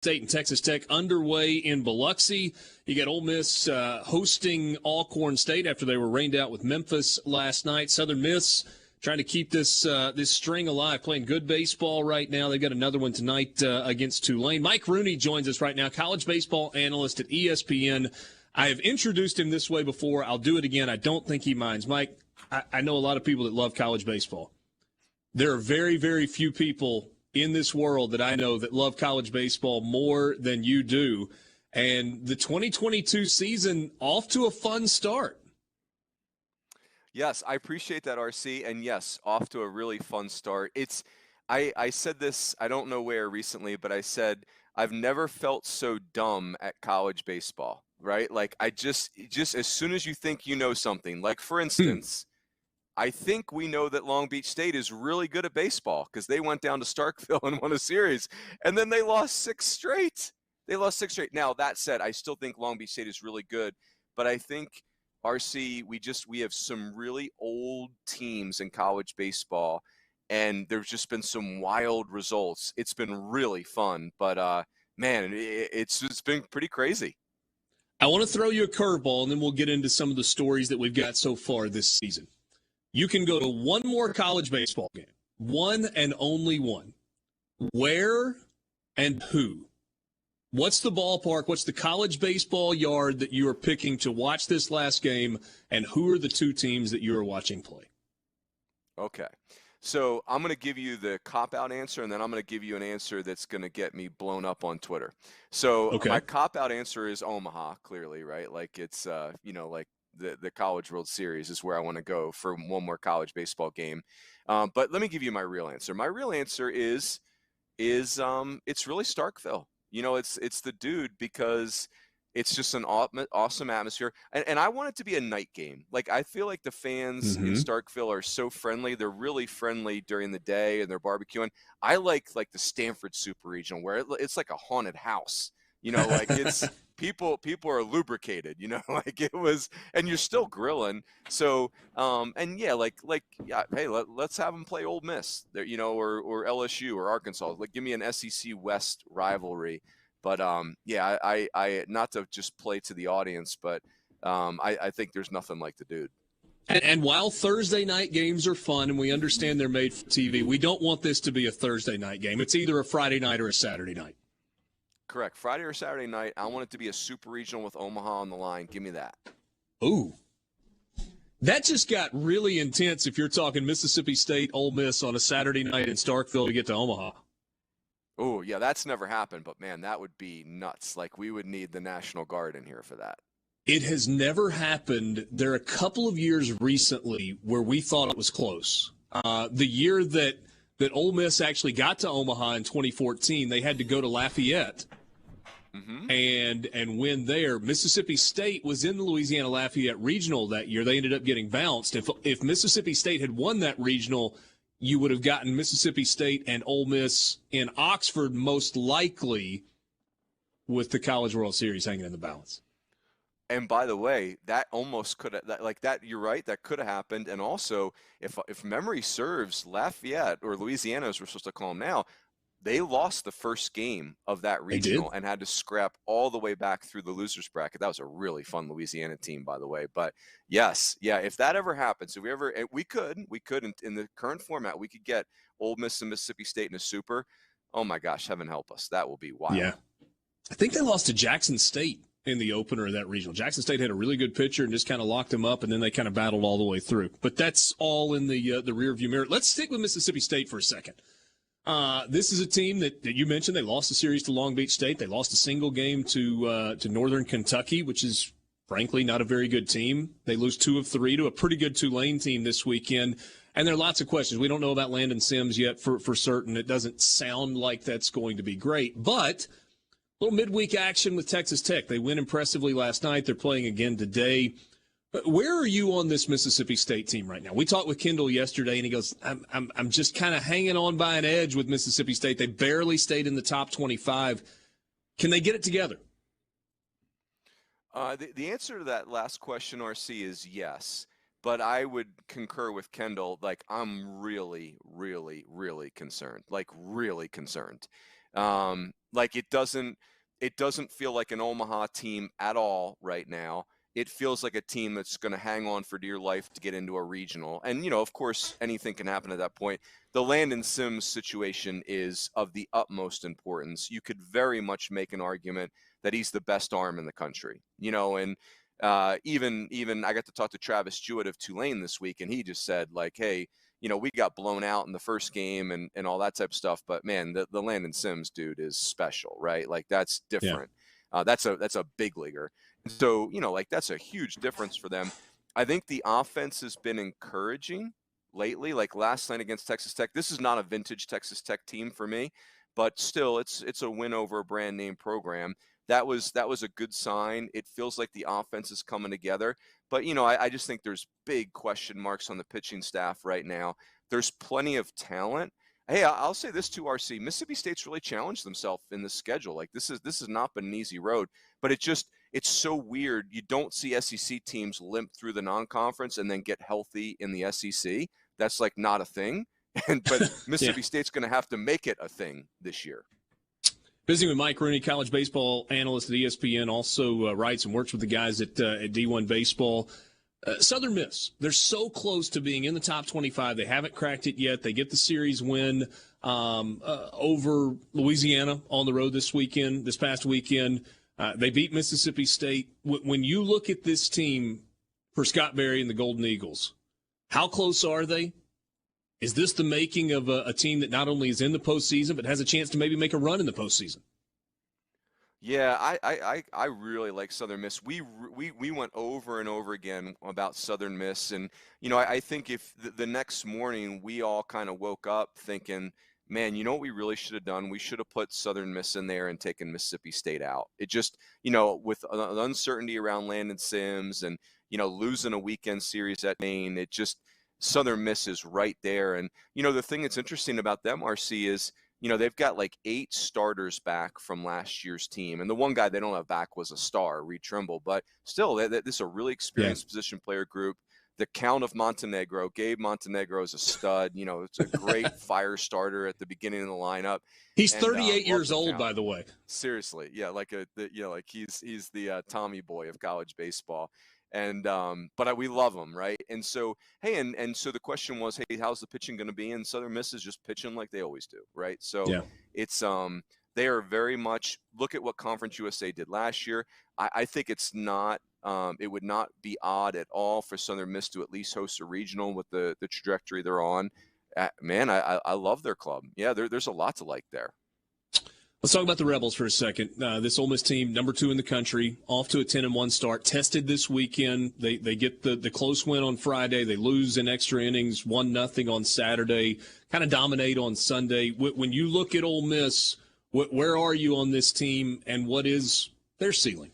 State and Texas Tech underway in Biloxi. You got Ole Miss hosting Alcorn State after they were rained out with Memphis last night. Southern Miss trying to keep this string alive, playing good baseball right now. They've got another one tonight against Tulane. Mike Rooney joins us right now, college baseball analyst at ESPN. I have introduced him this way before. I'll do it again. I don't think he minds. Mike, I know a lot of people that love college baseball. There are very, very few people in this world that I know that love college baseball more than you do. And the 2022 season off to a fun start. Yes, I appreciate that, RC. And yes, off to a really fun start. I said this, I don't know where recently, but I said, I've never felt so dumb at college baseball, right? Like I just as soon as you think you know something, like for instance, I think we know that Long Beach State is really good at baseball because they went down to Starkville and won a series, and then they lost 6 straight. Now, that said, I still think Long Beach State is really good, but I think, RC, we have some really old teams in college baseball, and there's just been some wild results. It's been really fun, but, man, it's been pretty crazy. I want to throw you a curveball, and then we'll get into some of the stories that we've got so far this season. You can go to one more college baseball game, one and only one. Where and who? What's the ballpark? What's the college baseball yard that you are picking to watch this last game, and who are the 2 teams that you are watching play? Okay. So I'm going to give you the cop-out answer, and then I'm going to give you an answer that's going to get me blown up on Twitter. So My cop-out answer is Omaha, clearly, right? Like it's, like the College World Series is where I want to go for one more college baseball game. But let me give you my real answer. My real answer is it's really Starkville. It's the dude because it's just an awesome atmosphere. And I want it to be a night game. Like, I feel like the fans in Starkville are so friendly. They're really friendly during the day, and they're barbecuing. I like the Stanford Super Regional where it's like a haunted house. Like it's people are lubricated, like it was, and you're still grilling. So, and yeah, hey, let's have them play Ole Miss there, or LSU or Arkansas. Like, give me an SEC West rivalry. But, yeah, I not to just play to the audience, but I think there's nothing like the dude. And while Thursday night games are fun, and we understand they're made for TV, we don't want this to be a Thursday night game. It's either a Friday night or a Saturday night. Correct. Friday or Saturday night. I want it to be a super regional with Omaha on the line. Give me that. Ooh. That just got really intense if you're talking Mississippi State, Ole Miss on a Saturday night in Starkville to get to Omaha. Oh, yeah, that's never happened. But, man, that would be nuts. Like, we would need the National Guard in here for that. It has never happened. There are a couple of years recently where we thought it was close. The year that Ole Miss actually got to Omaha in 2014, they had to go to Lafayette. And win there. Mississippi State was in the Louisiana Lafayette Regional that year. They ended up getting bounced. If Mississippi State had won that regional, you would have gotten Mississippi State and Ole Miss in Oxford, most likely, with the College World Series hanging in the balance. And by the way, that almost could have, you're right, that could have happened. And also, if memory serves, Lafayette, or Louisiana as we're supposed to call them now, they lost the first game of that regional and had to scrap all the way back through the losers bracket. That was a really fun Louisiana team, by the way. But yes, yeah, if that ever happens, if we could in the current format, we could get Ole Miss and Mississippi State in a super. Oh my gosh, heaven help us. That will be wild. Yeah. I think they lost to Jackson State in the opener of that regional. Jackson State had a really good pitcher and just kind of locked him up, and then they kind of battled all the way through. But that's all in the rearview mirror. Let's stick with Mississippi State for a second. This is a team that you mentioned. They lost a series to Long Beach State. They lost a single game to Northern Kentucky, which is, frankly, not a very good team. They lose 2 of 3 to a pretty good Tulane team this weekend. And there are lots of questions. We don't know about Landon Sims yet for certain. It doesn't sound like that's going to be great. But a little midweek action with Texas Tech. They win impressively last night. They're playing again today. But where are you on this Mississippi State team right now? We talked with Kendall yesterday, and he goes, I'm just kind of hanging on by an edge with Mississippi State. They barely stayed in the top 25. Can they get it together? The answer to that last question, RC, is yes. But I would concur with Kendall. Like, I'm really, really, really concerned. Like, really concerned. Like it doesn't feel like an Omaha team at all right now. It feels like a team that's going to hang on for dear life to get into a regional. And, of course, anything can happen at that point. The Landon Sims situation is of the utmost importance. You could very much make an argument that he's the best arm in the country, and even I got to talk to Travis Jewett of Tulane this week, and he just said, like, hey, we got blown out in the first game and all that type of stuff. But, man, the Landon Sims dude is special, right? Like, that's different. Yeah. That's a big leaguer. So, like that's a huge difference for them. I think the offense has been encouraging lately, like last night against Texas Tech. This is not a vintage Texas Tech team for me, but still it's a win over a brand name program. That was a good sign. It feels like the offense is coming together. But, I just think there's big question marks on the pitching staff right now. There's plenty of talent. Hey, I'll say this too, RC. Mississippi State's really challenged themselves in the schedule. Like this has not been an easy road, but it's so weird. You don't see SEC teams limp through the non-conference and then get healthy in the SEC. That's like not a thing. But Mississippi State's going to have to make it a thing this year. Visiting with Mike Rooney, college baseball analyst at ESPN, also writes and works with the guys at D1 Baseball. Southern Miss, they're so close to being in the top 25. They haven't cracked it yet. They get the series win over Louisiana on the road this past weekend. They beat Mississippi State. When you look at this team for Scott Berry and the Golden Eagles, how close are they? Is this the making of a team that not only is in the postseason, but has a chance to maybe make a run in the postseason? Yeah, I really like Southern Miss. We went over and over again about Southern Miss, and I think if the next morning we all kind of woke up thinking, man, you know what we really should have done? We should have put Southern Miss in there and taken Mississippi State out. It just, with the uncertainty around Landon Sims and losing a weekend series at Maine, it just Southern Miss is right there. And the thing that's interesting about them, RC, is they've got like 8 starters back from last year's team. And the one guy they don't have back was a star, Reed Trimble. But still, this is a really experienced position player group. The Count of Montenegro, Gabe Montenegro is a stud. It's a great fire starter at the beginning of the lineup. He's 38 years old, by the way. Seriously. Yeah, like he's the Tommy boy of college baseball. And but we love them, right? And so, hey, and so the question was, hey, how's the pitching going to be? And Southern Miss is just pitching like they always do, right? So it's they are very much, look at what Conference USA did last year. I think it's not it would not be odd at all for Southern Miss to at least host a regional with the trajectory they're on. Man, I love their club. Yeah, there's a lot to like there. Let's talk about the Rebels for a second. This Ole Miss team, number 2 in the country, off to a 10-1 start. Tested this weekend. They get the close win on Friday. They lose in extra innings, 1-0 on Saturday. Kind of dominate on Sunday. When you look at Ole Miss, where are you on this team, and what is their ceiling?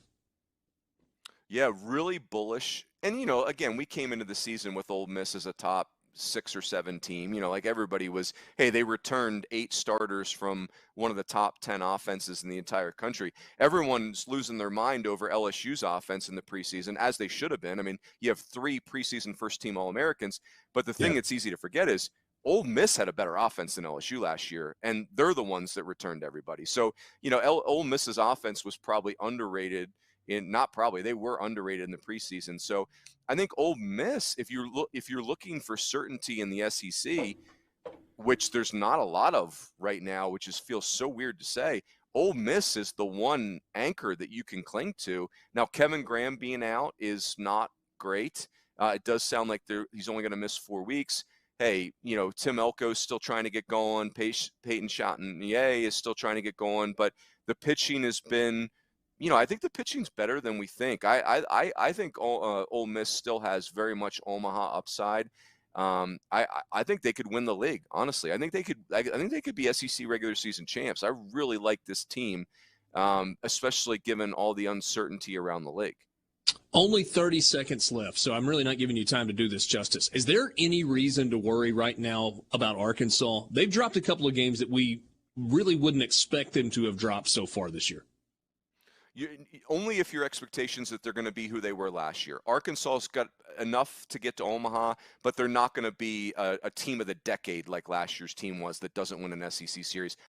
Yeah, really bullish. And again, we came into the season with Ole Miss as a top 6 or 7 team. Like everybody was, hey, they returned 8 starters from one of the top 10 offenses in the entire country. Everyone's losing their mind over LSU's offense in the preseason, as they should have been. I mean, you have 3 preseason first-team All-Americans, but the thing that's easy to forget is Ole Miss had a better offense than LSU last year, and they're the ones that returned everybody. So, Ole Miss's offense was probably underrated. They were underrated in the preseason. So I think Ole Miss, if you're looking for certainty in the SEC, which there's not a lot of right now, which feels so weird to say, Ole Miss is the one anchor that you can cling to. Now, Kevin Graham being out is not great. It does sound like he's only going to miss 4 weeks. Hey, Tim Elko's still trying to get going. Peyton Chatagnier is still trying to get going, but the pitching has been. I think the pitching's better than we think. I think Ole Miss still has very much Omaha upside. I think they could win the league. Honestly, I think they could. I think they could be SEC regular season champs. I really like this team, especially given all the uncertainty around the league. Only 30 seconds left, so I'm really not giving you time to do this justice. Is there any reason to worry right now about Arkansas? They've dropped a couple of games that we really wouldn't expect them to have dropped so far this year. Only if your expectations that they're going to be who they were last year. Arkansas's got enough to get to Omaha, but they're not going to be a team of the decade like last year's team was that doesn't win an SEC series.